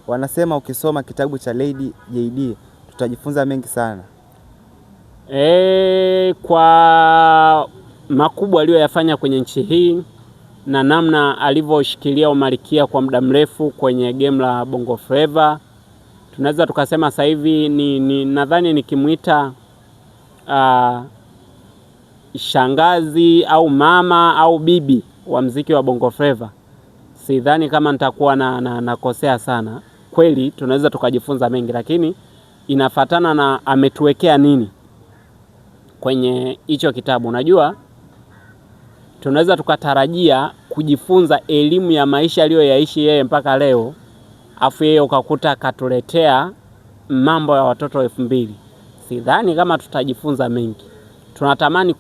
wanasema ukisoma kitabu cha Lady JD tutajifunza mengi sana. Kwa makubwa aliyoyafanya kwenye nchi hii na namna alivyoshikilia umalikia kwa muda mrefu kwenye game la Bongo Flava, tunaweza tukasema sasa hivi nadhani nikimuita shangazi au mama au bibi wa mziki wa Bongo Flava, sidhani kama nitakuwa nakosea sana. Kweli tunaweza tukajifunza mengi, lakini inafatana na ametuwekea nini kwenye hicho kitabu. Unajua, tunaweza tukatarajia kujifunza elimu ya maisha aliyoyaishi yeye mpaka leo, afu yeye ukakuta katuletea mambo ya watoto 2000. Sidhani kama tutajifunza mengi. Tunatamani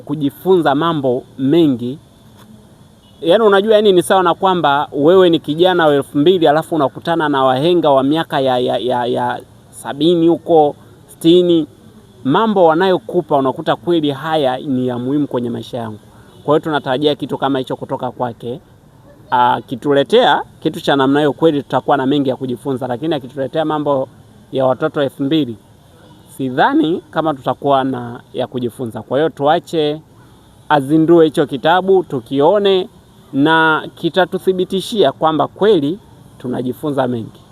kujifunza mambo mengi. Yaani unajua, yani ni sawa na kwamba wewe ni kijana wa 2000 alafu unakutana na wahenga wa miaka ya 70 huko 60. Mambo wanayokupa unakuta kweli haya ni ya muhimu kwenye maisha yangu. Kwa hiyo tunatarajia kitu kama hicho kutoka kwake. Kituletea kitu cha namna hiyo, kweli tutakuwa na mengi ya kujifunza, lakini akituletea mambo ya watoto 2000, sidhani kama tutakuwa na ya kujifunza. Kwa hiyo tuache azindue hicho kitabu tukione, na kitatuthibitishia kwamba kweli tunajifunza mengi.